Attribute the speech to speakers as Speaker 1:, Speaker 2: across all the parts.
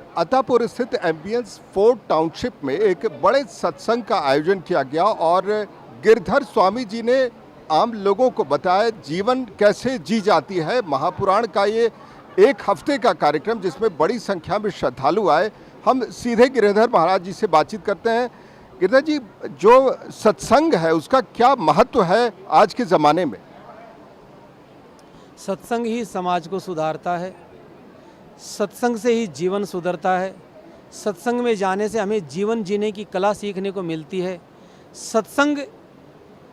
Speaker 1: अतापुर स्थित ambience fort township में एक बड़े सत्संग का आयोजन किया गया और गिरधर स्वामी जी ने आम लोगों को बताया जीवन कैसे जी जाती है। महापुराण का ये एक हफ्ते का कार्यक्रम जिसमें बड़ी संख्या में श्रद्धालु आए। हम सीधे गिरधर महाराज जी से बातचीत करते हैं। गिरधर जी, जो सत्संग है उसका क्या महत्व है आज के ज़माने में?
Speaker 2: सत्संग ही समाज को सुधारता है, सत्संग से ही जीवन सुधरता है। सत्संग में जाने से हमें जीवन जीने की कला सीखने को मिलती है। सत्संग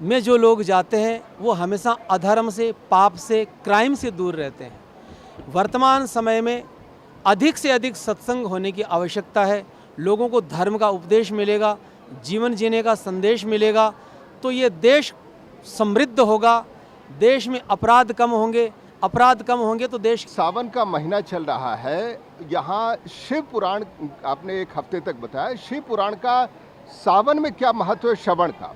Speaker 2: में जो लोग जाते हैं वो हमेशा अधर्म से, पाप से, क्राइम से दूर रहते हैं। वर्तमान समय में अधिक से अधिक सत्संग होने की आवश्यकता है। लोगों को धर्म का उपदेश मिलेगा, जीवन जीने का संदेश मिलेगा तो ये देश समृद्ध होगा, देश में अपराध कम होंगे, अपराध कम होंगे तो देश।
Speaker 1: सावन का महीना चल रहा है, यहाँ शिव पुराण आपने एक हफ्ते तक बताया। शिव पुराण का सावन में क्या महत्व है? श्रवण का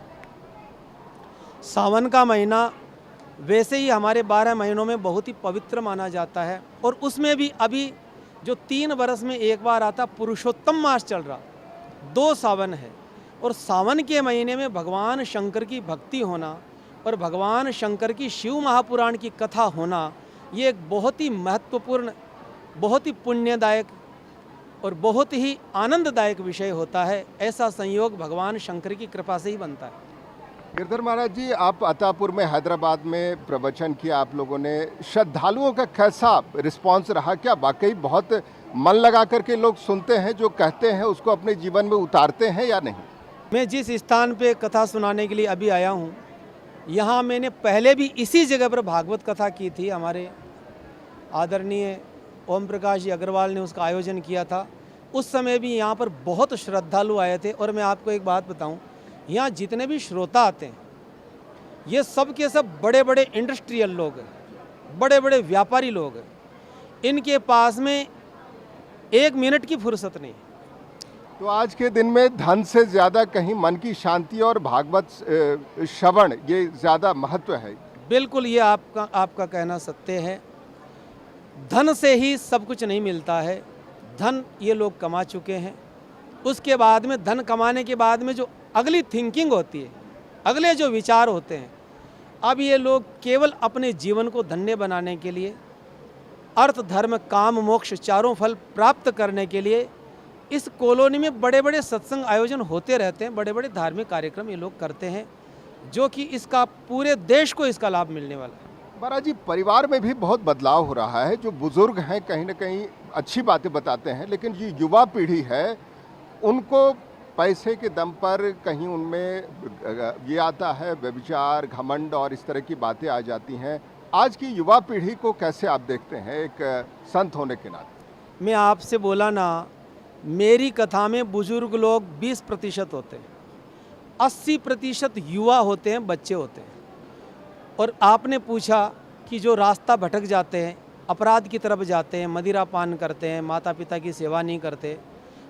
Speaker 2: सावन का महीना वैसे ही हमारे 12 महीनों में बहुत ही पवित्र माना जाता है और उसमें भी अभी जो 3 वर्ष में एक बार आता पुरुषोत्तम मास चल रहा, 2 सावन है। और सावन के महीने में भगवान शंकर की भक्ति होना और भगवान शंकर की शिव महापुराण की कथा होना, ये एक बहुत ही महत्वपूर्ण, बहुत ही पुण्यदायक और बहुत ही आनंददायक विषय होता है। ऐसा संयोग भगवान शंकर की कृपा से ही बनता है।
Speaker 1: गिरधर महाराज जी, आप अतापुर में हैदराबाद में प्रवचन किया आप लोगों ने, श्रद्धालुओं का कैसा रिस्पांस रहा? क्या वाकई बहुत मन लगा करके लोग सुनते हैं, जो कहते हैं उसको अपने जीवन में उतारते हैं या नहीं?
Speaker 2: मैं जिस स्थान पे कथा सुनाने के लिए अभी आया हूँ, यहाँ मैंने पहले भी इसी जगह पर भागवत कथा की थी। हमारे आदरणीय ओम प्रकाश जी अग्रवाल ने उसका आयोजन किया था। उस समय भी यहाँ पर बहुत श्रद्धालु आए थे। और मैं आपको एक बात बताऊँ, यहाँ जितने भी श्रोता आते हैं ये सब के सब बड़े बड़े इंडस्ट्रियल लोग हैं, बड़े बड़े व्यापारी लोग हैं। इनके पास में 1 मिनट की फुर्सत नहीं।
Speaker 1: तो आज के दिन में धन से ज़्यादा कहीं मन की शांति और भागवत श्रवण ये ज़्यादा महत्व है।
Speaker 2: बिल्कुल, ये आपका कहना सत्य है। धन से ही सब कुछ नहीं मिलता है। धन ये लोग कमा चुके हैं, उसके बाद में धन कमाने के बाद में जो अगली थिंकिंग होती है, अगले जो विचार होते हैं, अब ये लोग केवल अपने जीवन को धन्य बनाने के लिए, अर्थ धर्म काम मोक्ष चारों फल प्राप्त करने के लिए इस कॉलोनी में बड़े बड़े सत्संग आयोजन होते रहते हैं। बड़े बड़े धार्मिक कार्यक्रम ये लोग करते हैं, जो कि इसका पूरे देश को इसका लाभ मिलने वाला है।
Speaker 1: महाराज जी, परिवार में भी बहुत बदलाव हो रहा है। जो बुजुर्ग हैं कहीं ना कहीं अच्छी बातें बताते हैं, लेकिन जो युवा पीढ़ी है उनको पैसे के दम पर कहीं उनमें ये आता है व्यभिचार, घमंड और इस तरह की बातें आ जाती हैं। आज की युवा पीढ़ी को कैसे आप देखते हैं एक संत होने के नाते?
Speaker 2: मैं आपसे बोला ना, मेरी कथा में बुजुर्ग लोग 20% होते हैं, 80% युवा होते हैं, बच्चे होते हैं। और आपने पूछा कि जो रास्ता भटक जाते हैं, अपराध की तरफ जाते हैं, मदिरा पान करते हैं, माता पिता की सेवा नहीं करते,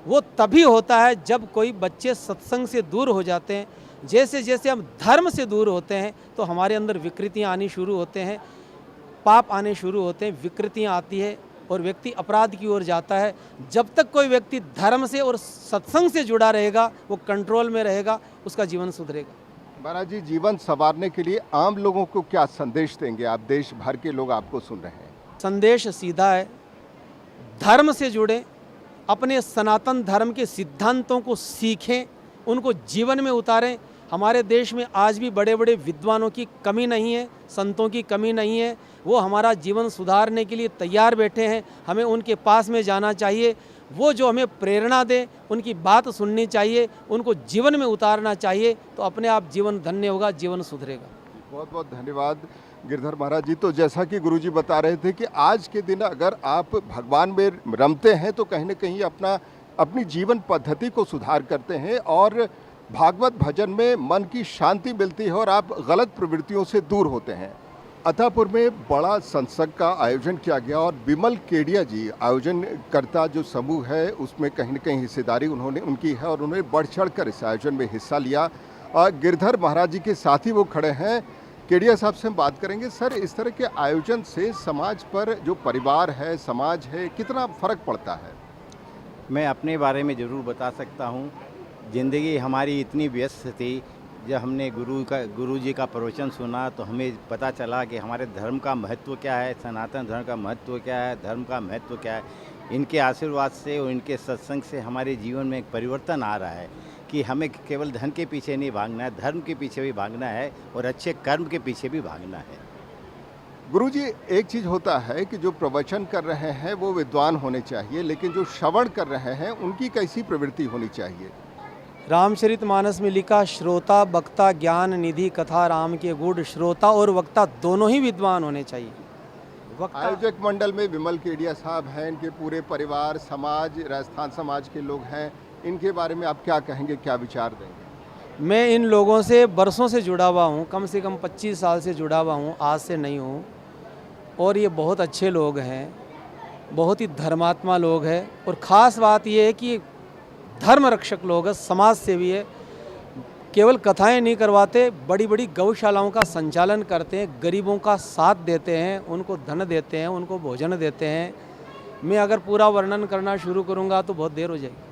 Speaker 2: वो तभी होता है जब कोई बच्चे सत्संग से दूर हो जाते हैं। जैसे जैसे हम धर्म से दूर होते हैं तो हमारे अंदर विकृतियाँ आनी शुरू होते हैं, पाप आने शुरू होते हैं, विकृतियाँ आती है और व्यक्ति अपराध की ओर जाता है। जब तक कोई व्यक्ति धर्म से और सत्संग से जुड़ा रहेगा, वो कंट्रोल में रहेगा, उसका जीवन सुधरेगा।
Speaker 1: महाराज जी, जीवन संवारने के लिए आम लोगों को क्या संदेश देंगे आप? देश भर के लोग आपको सुन रहे हैं।
Speaker 2: संदेश सीधा है, धर्म से जुड़े, अपने सनातन धर्म के सिद्धांतों को सीखें, उनको जीवन में उतारें। हमारे देश में आज भी बड़े बड़े विद्वानों की कमी नहीं है, संतों की कमी नहीं है। वो हमारा जीवन सुधारने के लिए तैयार बैठे हैं। हमें उनके पास में जाना चाहिए, वो जो हमें प्रेरणा दे, उनकी बात सुननी चाहिए, उनको जीवन में उतारना चाहिए, तो अपने आप जीवन धन्य होगा, जीवन सुधरेगा।
Speaker 1: बहुत बहुत धन्यवाद गिरधर महाराज जी। तो जैसा कि गुरुजी बता रहे थे कि आज के दिन अगर आप भगवान में रमते हैं तो कहीं ना कहीं अपनी जीवन पद्धति को सुधार करते हैं और भागवत भजन में मन की शांति मिलती है और आप गलत प्रवृत्तियों से दूर होते हैं। अतापुर में बड़ा सत्संग का आयोजन किया गया और विमल केडिया जी आयोजन करता जो समूह है उसमें कहीं न कहीं हिस्सेदारी उनकी है और उन्होंने बढ़ चढ़ कर इस आयोजन में हिस्सा लिया। गिरधर महाराज जी के साथ ही वो खड़े हैं। केडिया साहब से हम बात करेंगे। सर, इस तरह के आयोजन से समाज पर जो परिवार है, समाज है, कितना फ़र्क पड़ता है?
Speaker 3: मैं अपने बारे में ज़रूर बता सकता हूँ। ज़िंदगी हमारी इतनी व्यस्त थी, जब हमने गुरु जी का प्रवचन सुना तो हमें पता चला कि हमारे धर्म का महत्व क्या है, सनातन धर्म का महत्व क्या है, धर्म का महत्व क्या है। इनके आशीर्वाद से और इनके सत्संग से हमारे जीवन में एक परिवर्तन आ रहा है कि हमें केवल धन के पीछे नहीं भागना है, धर्म के पीछे भी भागना है और अच्छे कर्म के पीछे भी भागना है।
Speaker 1: गुरुजी, एक चीज़ होता है कि जो प्रवचन कर रहे हैं वो विद्वान होने चाहिए, लेकिन जो श्रवण कर रहे हैं उनकी कैसी प्रवृत्ति होनी चाहिए?
Speaker 2: रामचरितमानस में लिखा, श्रोता वक्ता ज्ञान निधि कथा राम के गुण। श्रोता और वक्ता दोनों ही विद्वान होने चाहिए। वक्ता
Speaker 1: आयोजक मंडल में विमल केडिया साहब हैं, इनके पूरे परिवार, समाज, राजस्थान समाज के लोग हैं, इनके बारे में आप क्या कहेंगे, क्या विचार देंगे?
Speaker 2: मैं इन लोगों से बरसों से जुड़ा हुआ हूँ, कम से कम 25 साल से जुड़ा हुआ हूँ, आज से नहीं हूँ। और ये बहुत अच्छे लोग हैं, बहुत ही धर्मात्मा लोग हैं। और ख़ास बात ये है कि धर्म रक्षक लोग हैं, समाज सेवी है। केवल कथाएं नहीं करवाते, बड़ी बड़ी गौशालाओं का संचालन करते हैं, गरीबों का साथ देते हैं, उनको धन देते हैं, उनको भोजन देते हैं। मैं अगर पूरा वर्णन करना शुरू करूंगा तो बहुत देर हो जाएगी।